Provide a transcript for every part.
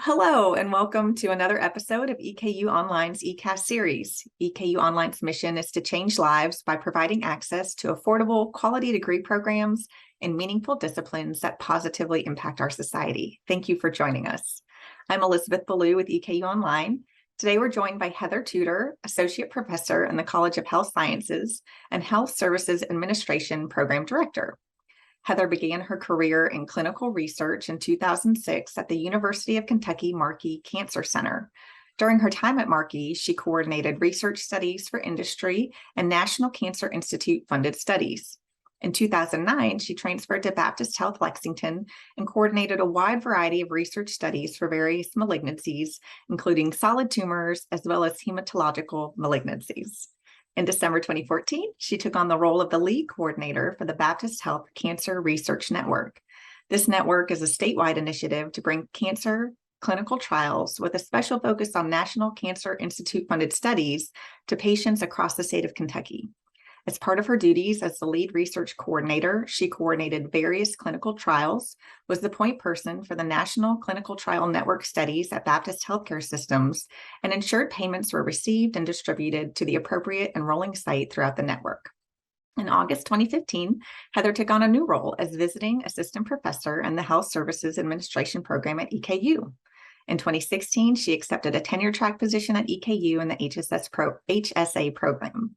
Hello, and welcome to another episode of EKU Online's eCast series. EKU Online's mission is to change lives by providing access to affordable, quality degree programs and meaningful disciplines that positively impact our society. Thank you for joining us. I'm Elizabeth Ballou with EKU Online. Today, we're joined by Heather Tudor, Associate Professor in the College of Health Sciences and Health Services Administration Program Director. Heather began her career in clinical research in 2006 at the University of Kentucky Markey Cancer Center. During her time at Markey, she coordinated research studies for industry and National Cancer Institute funded studies. In 2009, she transferred to Baptist Health Lexington and coordinated a wide variety of research studies for various malignancies, including solid tumors as well as hematological malignancies. In December 2014, she took on the role of the lead coordinator for the Baptist Health Cancer Research Network. This network is a statewide initiative to bring cancer clinical trials with a special focus on National Cancer Institute-funded studies to patients across the state of Kentucky. As part of her duties as the lead research coordinator, she coordinated various clinical trials, was the point person for the National Clinical Trial Network studies at Baptist Healthcare Systems, and ensured payments were received and distributed to the appropriate enrolling site throughout the network. In August 2015, Heather took on a new role as visiting assistant professor in the Health Services Administration program at EKU. In 2016, she accepted a tenure track position at EKU in the HSA program.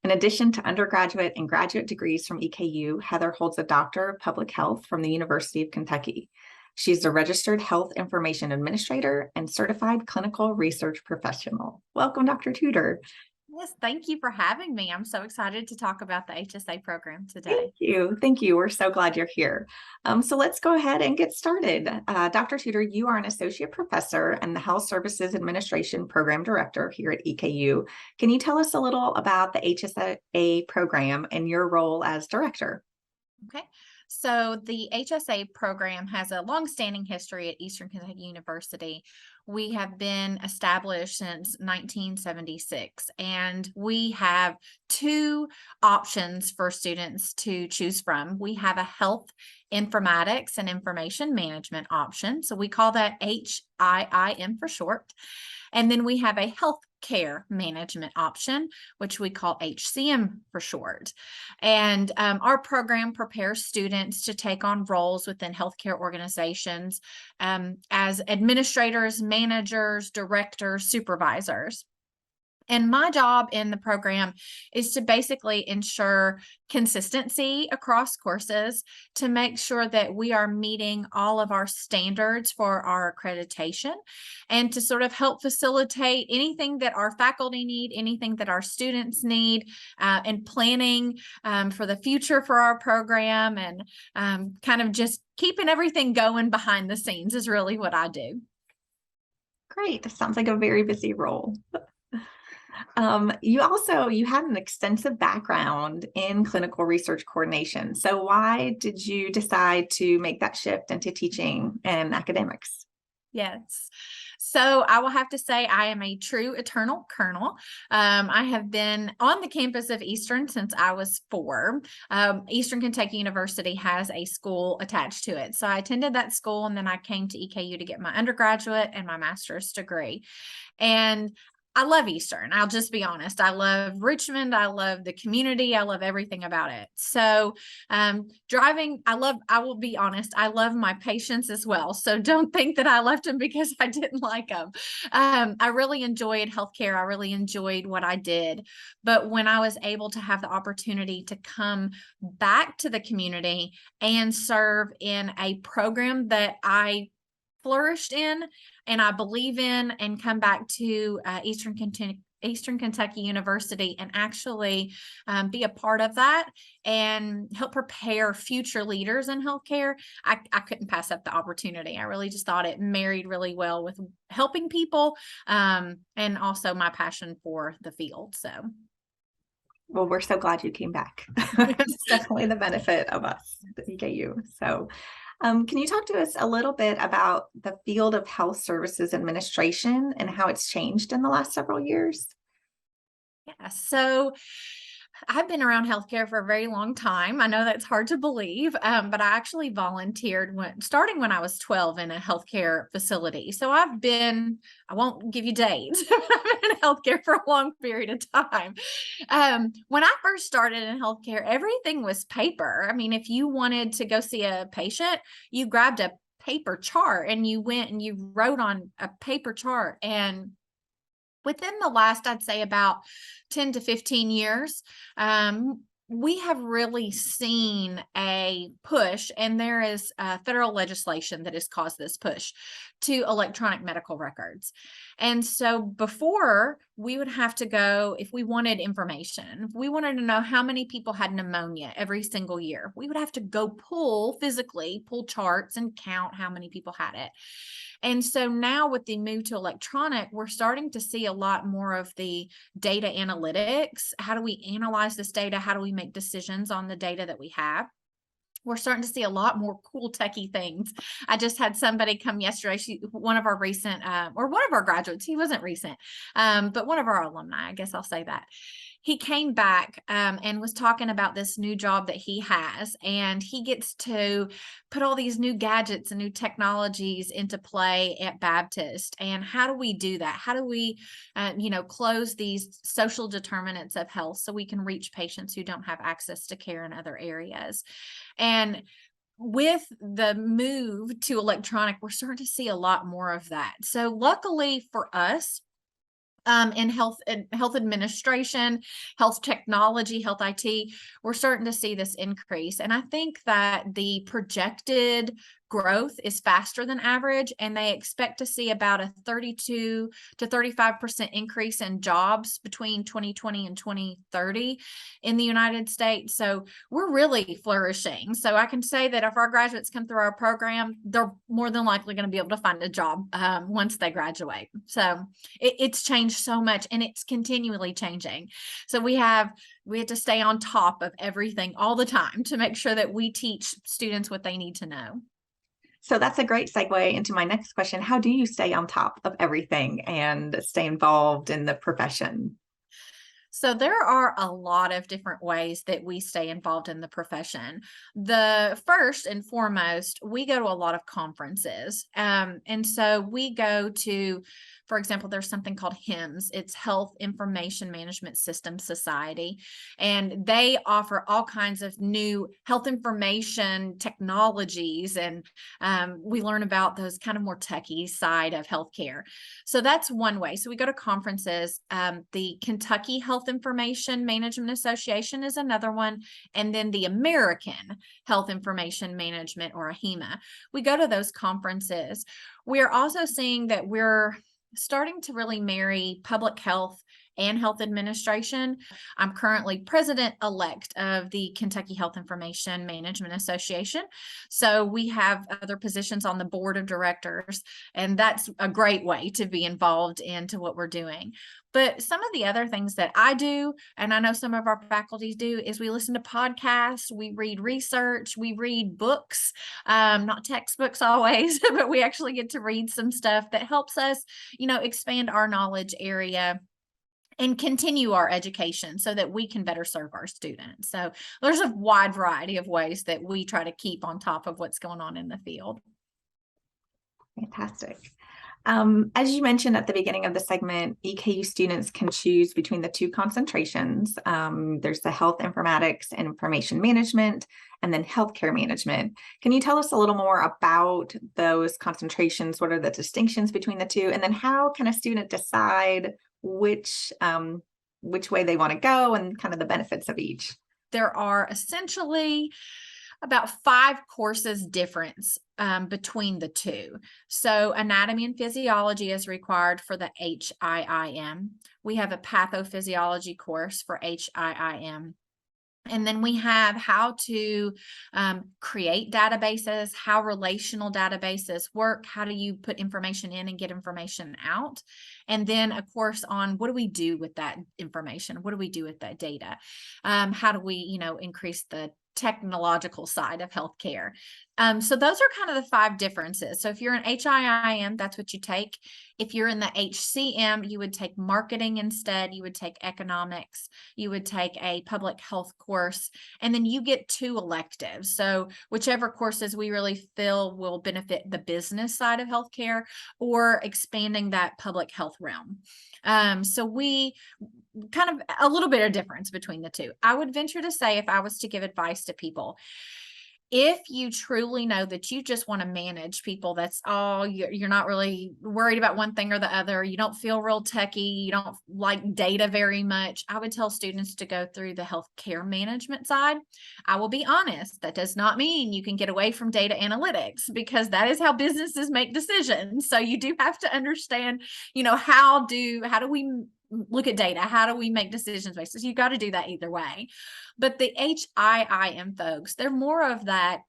In addition to undergraduate and graduate degrees from EKU, Heather holds a Doctor of Public Health from the University of Kentucky. She's a registered health information administrator and certified clinical research professional. Welcome, Dr. Tudor. Yes, thank you for having me. I'm so excited to talk about the HSA program today. Thank you. Thank you. We're so glad you're here. So let's go ahead and get started. Dr. Tudor, you are an associate professor and the Health Services Administration Program Director here at EKU. Can you tell us a little about the HSA program and your role as director? Okay. So the HSA program has a long-standing history at Eastern Kentucky University. We have been established since 1976, and we have two options for students to choose from. We have a health informatics and information management option. So we call that HIIM for short. And then we have a health care management option, which we call HCM for short. And our program prepares students to take on roles within healthcare organizations as administrators, managers, directors, supervisors. And my job in the program is to basically ensure consistency across courses to make sure that we are meeting all of our standards for our accreditation and to sort of help facilitate anything that our faculty need, anything that our students need, and planning for the future for our program, and kind of just keeping everything going behind the scenes is really what I do. Great. That sounds like a very busy role. You had an extensive background in clinical research coordination. So why did you decide to make that shift into teaching and academics? Yes. So I will have to say I am a true eternal colonel. I have been on the campus of Eastern since I was 4. Eastern Kentucky University has a school attached to it. So I attended that school, and then I came to EKU to get my undergraduate and my master's degree. And I love Eastern. I'll just be honest. I love Richmond. I love the community. I love everything about it. So driving, I will be honest, I love my patients as well. So don't think that I left them because I didn't like them. I really enjoyed healthcare. I really enjoyed what I did. But when I was able to have the opportunity to come back to the community and serve in a program that I flourished in and I believe in, and come back to Eastern Kentucky University and actually be a part of that and help prepare future leaders in healthcare, I couldn't pass up the opportunity. I really just thought it married really well with helping people and also my passion for the field. So. Well, we're so glad you came back. It's definitely the benefit of us at EKU. So can you talk to us a little bit about the field of health services administration and how it's changed in the last several years? Yeah, so I've been around healthcare for a very long time. I know that's hard to believe, but I actually volunteered starting when I was 12 in a healthcare facility. So I won't give you dates, but I've been in healthcare for a long period of time. When I first started in healthcare, everything was paper. I mean, if you wanted to go see a patient, you grabbed a paper chart and you went and you wrote on a paper chart. And within the last, I'd say about 10 to 15 years, we have really seen a push, and there is federal legislation that has caused this push to electronic medical records. And so before, we would have to go, if we wanted information, if we wanted to know how many people had pneumonia every single year, we would have to go physically pull charts and count how many people had it. And so now with the move to electronic, we're starting to see a lot more of the data analytics. How do we analyze this data? How do we make decisions on the data that we have? We're starting to see a lot more cool techie things. I just had somebody come yesterday. One of our recent, or one of our graduates, he wasn't recent, but one of our alumni, I guess I'll say that. He came back and was talking about this new job that he has, and he gets to put all these new gadgets and new technologies into play at Baptist. And how do we do that? How do we, close these social determinants of health so we can reach patients who don't have access to care in other areas? And with the move to electronic, we're starting to see a lot more of that. So luckily for us, in health administration, health technology, health IT, we're starting to see this increase. And I think that the projected growth is faster than average, and they expect to see about a 32 to 35% increase in jobs between 2020 and 2030 in the United States. So we're really flourishing. So I can say that if our graduates come through our program, they're more than likely going to be able to find a job once they graduate. So it's changed so much, and it's continually changing. So we have to stay on top of everything all the time to make sure that we teach students what they need to know. So that's a great segue into my next question. How do you stay on top of everything and stay involved in the profession? So there are a lot of different ways that we stay involved in the profession. The first and foremost, we go to a lot of conferences. And so we go to, for example, there's something called HIMSS. It's Health Information Management System Society. And they offer all kinds of new health information technologies. And we learn about those kind of more techie side of healthcare. So that's one way. So we go to conferences. The Kentucky Health Information Management Association is another one. And then the American Health Information Management, or AHIMA. We go to those conferences. We're also seeing that we're starting to really marry public health and health administration. I'm currently president-elect of the Kentucky Health Information Management Association. So we have other positions on the board of directors, and that's a great way to be involved into what we're doing. But some of the other things that I do, and I know some of our faculty do, is we listen to podcasts, we read research, we read books, not textbooks always, but we actually get to read some stuff that helps us, expand our knowledge area and continue our education so that we can better serve our students. So there's a wide variety of ways that we try to keep on top of what's going on in the field. Fantastic. As you mentioned at the beginning of the segment, EKU students can choose between the two concentrations. There's the health informatics and information management, and then healthcare management. Can you tell us a little more about those concentrations? What are the distinctions between the two? And then how can a student decide which way they want to go and kind of the benefits of each? There are essentially about 5 courses difference between the two. So anatomy and physiology is required for the HIIM. We have a pathophysiology course for HIIM. And then we have how to create databases, how relational databases work, how do you put information in and get information out, and then a course on what do we do with that information, what do we do with that data, how do we, increase the technological side of healthcare. So those are kind of the 5 differences. So if you're an HIIM, that's what you take. If you're in the HCM, you would take marketing instead. You would take economics. You would take a public health course, and then you get 2 electives. So whichever courses we really feel will benefit the business side of healthcare or expanding that public health realm. So we kind of a little bit of difference between the 2. I would venture to say, if I was to give advice to people, if you truly know that you just want to manage people, that's all, you're not really worried about one thing or the other, you don't feel real techie, you don't like data very much, I would tell students to go through the healthcare management side. I will be honest, that does not mean you can get away from data analytics, because that is how businesses make decisions. So you do have to understand, how do we look at data? How do we make decisions based? So you got to do that either way. But the HIIM folks, they're more of that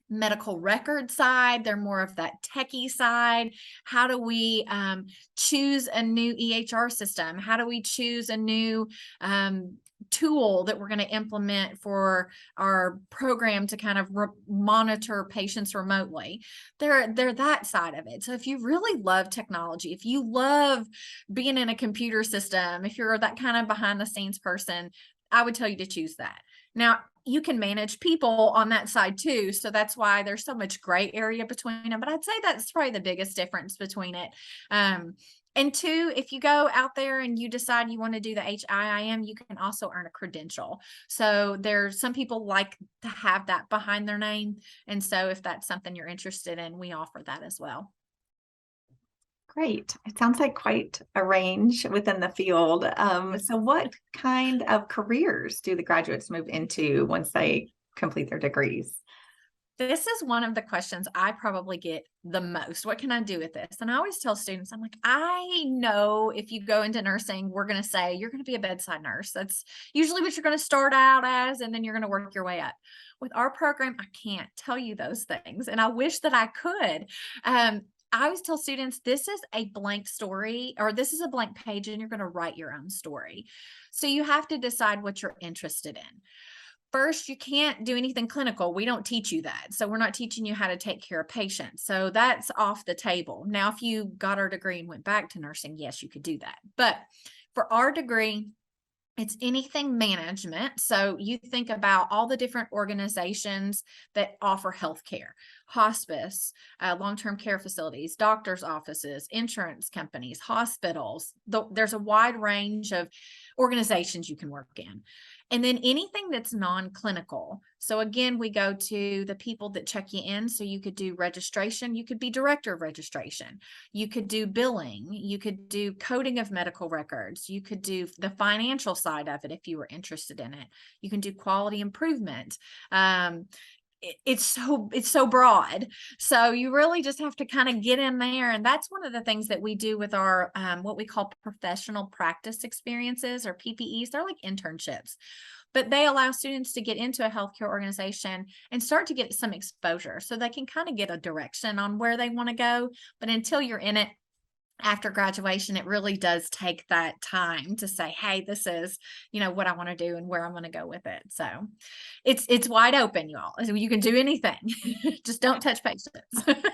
medical record side. They're more of that techie side. How do we choose a new EHR system? How do we choose a new tool that we're going to implement for our program to kind of monitor patients remotely? They're that side of it. So if you really love technology, if you love being in a computer system, if you're that kind of behind the scenes person, I would tell you to choose that. Now, you can manage people on that side too. So that's why there's so much gray area between them. But I'd say that's probably the biggest difference between it. And 2, if you go out there and you decide you want to do the HIIM, you can also earn a credential. So there's some people like to have that behind their name. And so if that's something you're interested in, we offer that as well. Great. It sounds like quite a range within the field. So what kind of careers do the graduates move into once they complete their degrees? This is one of the questions I probably get the most. What can I do with this? And I always tell students, I'm like, I know if you go into nursing, we're going to say you're going to be a bedside nurse. That's usually what you're going to start out as, and then you're going to work your way up. With our program, I can't tell you those things, and I wish that I could. I always tell students, this is a blank story, or this is a blank page, and you're going to write your own story. So you have to decide what you're interested in. First, you can't do anything clinical. We don't teach you that. So we're not teaching you how to take care of patients. So that's off the table. Now, if you got our degree and went back to nursing, yes, you could do that. But for our degree, it's anything management. So you think about all the different organizations that offer healthcare: hospice, long-term care facilities, doctors' offices, insurance companies, hospitals. There's a wide range of organizations you can work in. And then anything that's non-clinical. So again, we go to the people that check you in. So you could do registration. You could be director of registration. You could do billing. You could do coding of medical records. You could do the financial side of it if you were interested in it. You can do quality improvement. It's so broad. So you really just have to kind of get in there. And that's one of the things that we do with our what we call professional practice experiences, or PPEs. They're like internships, but they allow students to get into a healthcare organization and start to get some exposure so they can kind of get a direction on where they want to go. But until you're in it after graduation, it really does take that time to say, hey, this is, what I want to do and where I'm going to go with it. So it's wide open, you all. You can do anything. Just don't touch patients.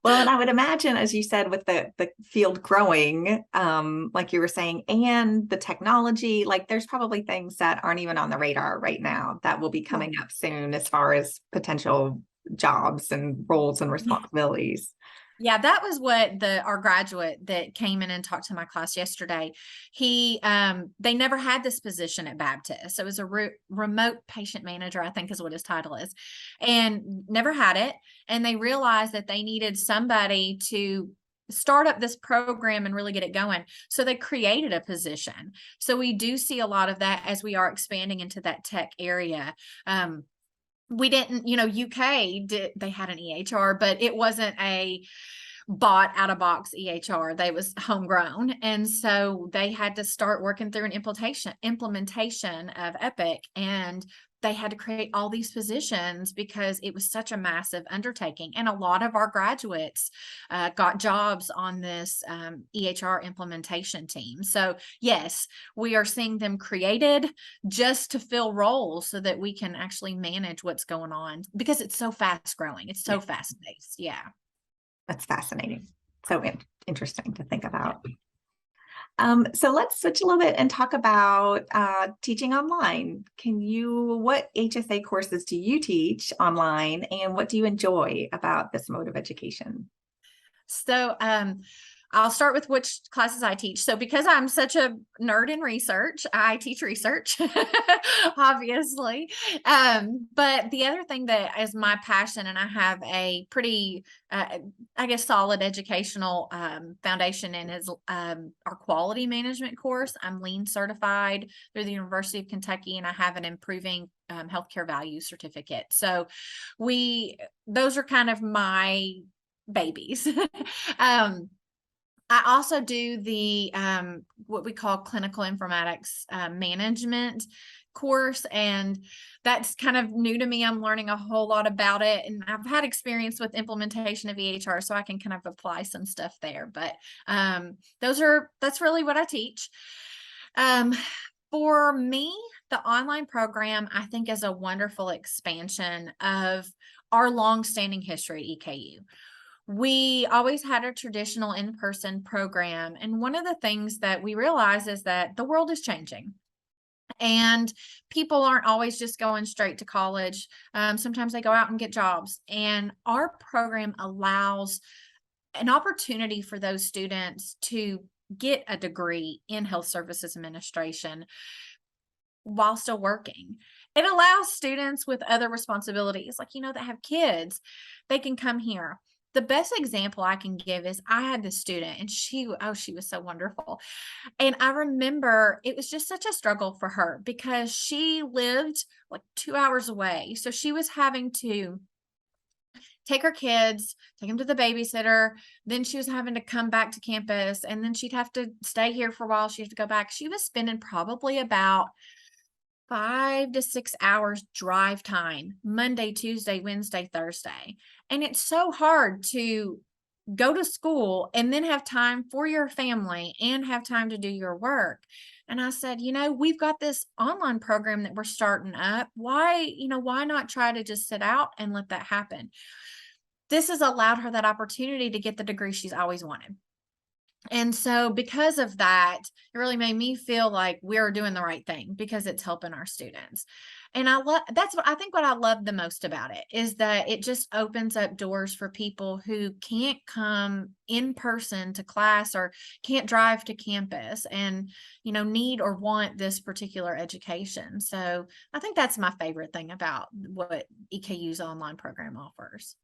Well, and I would imagine, as you said, with the field growing, like you were saying, and the technology, like there's probably things that aren't even on the radar right now that will be coming up soon as far as potential jobs and roles and responsibilities. Yeah, that was what our graduate that came in and talked to my class yesterday. They never had this position at Baptist. So it was a remote patient manager, I think is what his title is, and never had it. And they realized that they needed somebody to start up this program and really get it going. So they created a position. So we do see a lot of that as we are expanding into that tech area. We didn't, UK they had an EHR, but it wasn't a bought out of box EHR. They was homegrown. And so they had to start working through an implementation of Epic. And they had to create all these positions because it was such a massive undertaking. And a lot of our graduates got jobs on this EHR implementation team. So yes, we are seeing them created just to fill roles so that we can actually manage what's going on, because it's so fast growing. It's so fast paced. Yeah. That's fascinating. So interesting to think about. So let's switch a little bit and talk about teaching online. What HSA courses do you teach online, and what do you enjoy about this mode of education? So I'll start with which classes I teach. So because I'm such a nerd in research, I teach research, obviously. But the other thing that is my passion, and I have a pretty, I guess, solid educational foundation in, is our quality management course. I'm Lean certified through the University of Kentucky, and I have an improving healthcare value certificate. So those are kind of my babies. I also do the what we call clinical informatics management course, and that's kind of new to me. I'm learning a whole lot about it, and I've had experience with implementation of EHR, so I can kind of apply some stuff there. But that's really what I teach. For me, the online program, I think, is a wonderful expansion of our long-standing history at EKU. We always had a traditional in-person program. And one of the things that we realize is that the world is changing. And people aren't always just going straight to college. Sometimes they go out and get jobs. And our program allows an opportunity for those students to get a degree in health services administration while still working. It allows students with other responsibilities, like, that have kids, they can come here. The best example I can give is I had this student, and she was so wonderful. And I remember it was just such a struggle for her because she lived like 2 hours away. So she was having to take her kids, take them to the babysitter. Then she was having to come back to campus, and then she'd have to stay here for a while. She'd have to go back. She was spending probably about 5 to 6 hours drive time, Monday, Tuesday, Wednesday, Thursday. And it's so hard to go to school and then have time for your family and have time to do your work. And I said, we've got this online program that we're starting up. Why not try to just sit out and let that happen? This has allowed her that opportunity to get the degree she's always wanted. And so because of that, it really made me feel like we're doing the right thing because it's helping our students. And that's what I think what I love the most about it is that it just opens up doors for people who can't come in person to class or can't drive to campus and, need or want this particular education. So I think that's my favorite thing about what EKU's online program offers.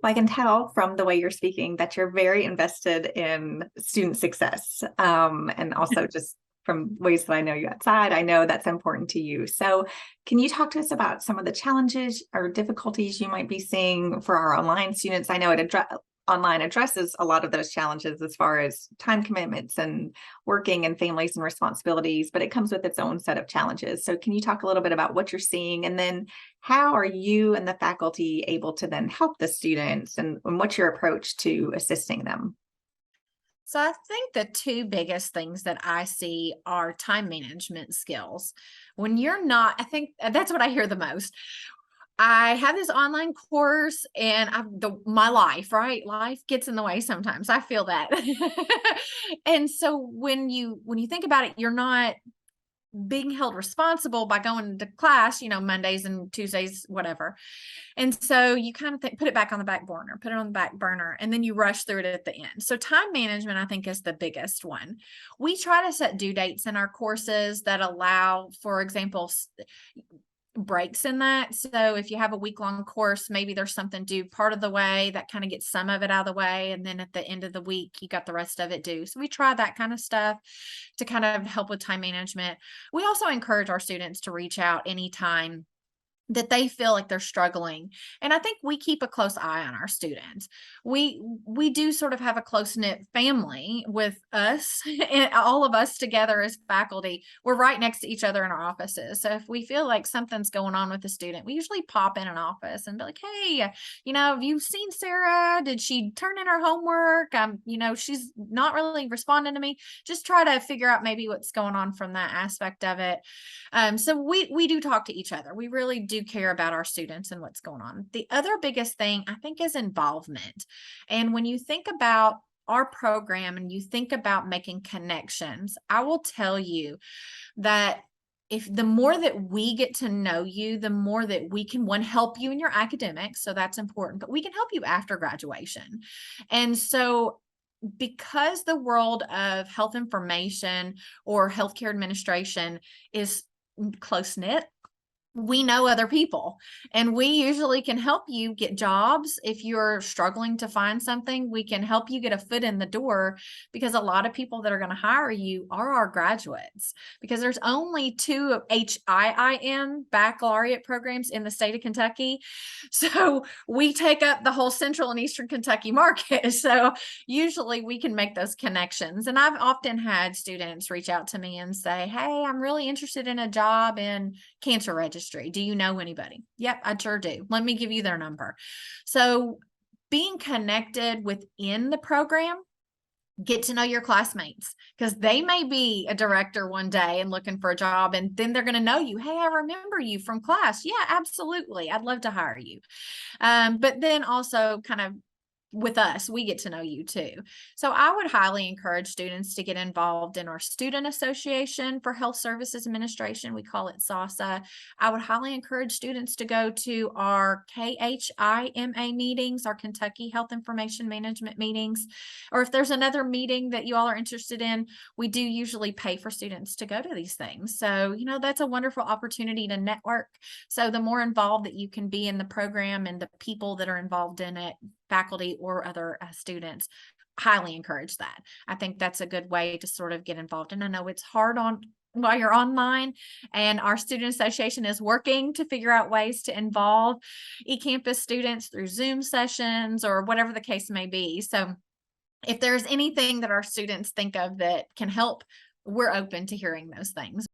Well, I can tell from the way you're speaking that you're very invested in student success. And also just from ways that I know you outside, I know that's important to you. So can you talk to us about some of the challenges or difficulties you might be seeing for our online students? I know online addresses a lot of those challenges as far as time commitments and working and families and responsibilities, but it comes with its own set of challenges. So can you talk a little bit about what you're seeing, and then how are you and the faculty able to then help the students, and what's your approach to assisting them? So I think the two biggest things that I see are time management skills. I think that's what I hear the most. I have this online course, and my life, right? Life gets in the way sometimes. I feel that. And so when you think about it, you're not being held responsible by going to class, Mondays and Tuesdays, whatever. And so you kind of put it back on the back burner, and then you rush through it at the end. So time management, I think, is the biggest one. We try to set due dates in our courses that allow, for example, breaks in that. So if you have a week-long course, maybe there's something due part of the way that kind of gets some of it out of the way, and then at the end of the week you got the rest of it due. So we try that kind of stuff to kind of help with time management. We also encourage our students to reach out anytime that they feel like they're struggling. And I think we keep a close eye on our students. We do sort of have a close-knit family with us and all of us together as faculty. We're right next to each other in our offices. So if we feel like something's going on with the student, we usually pop in an office and be like, hey, have you seen Sarah? Did she turn in her homework? She's not really responding to me. Just try to figure out maybe what's going on from that aspect of it. So we do talk to each other. We really do care about our students and what's going on. The other biggest thing I think is involvement. And when you think about our program and you think about making connections, I will tell you that if the more that we get to know you, the more that we can, one, help you in your academics. So that's important, but we can help you after graduation. And so because the world of health information or healthcare administration is close knit, we know other people, and we usually can help you get jobs. If you're struggling to find something, we can help you get a foot in the door, because a lot of people that are going to hire you are our graduates, because there's only 2 HIIM baccalaureate programs in the state of Kentucky. So we take up the whole central and eastern Kentucky market. So usually we can make those connections. And I've often had students reach out to me and say, hey, I'm really interested in a job in cancer registry. Do you know anybody? Yep, I sure do. Let me give you their number. So being connected within the program, get to know your classmates, because they may be a director one day and looking for a job, and then they're going to know you. Hey, I remember you from class. Yeah, absolutely. I'd love to hire you. But then also kind of with us, we get to know you too. So I would highly encourage students to get involved in our Student Association for Health Services Administration. We call it SASA. I would highly encourage students to go to our KHIMA meetings, our Kentucky Health Information Management meetings, or if there's another meeting that you all are interested in, we do usually pay for students to go to these things. So, that's a wonderful opportunity to network. So the more involved that you can be in the program and the people that are involved in it, faculty or other students, highly encourage that. I think that's a good way to sort of get involved. And I know it's hard while you're online, and our student association is working to figure out ways to involve eCampus students through Zoom sessions or whatever the case may be. So if there's anything that our students think of that can help, we're open to hearing those things.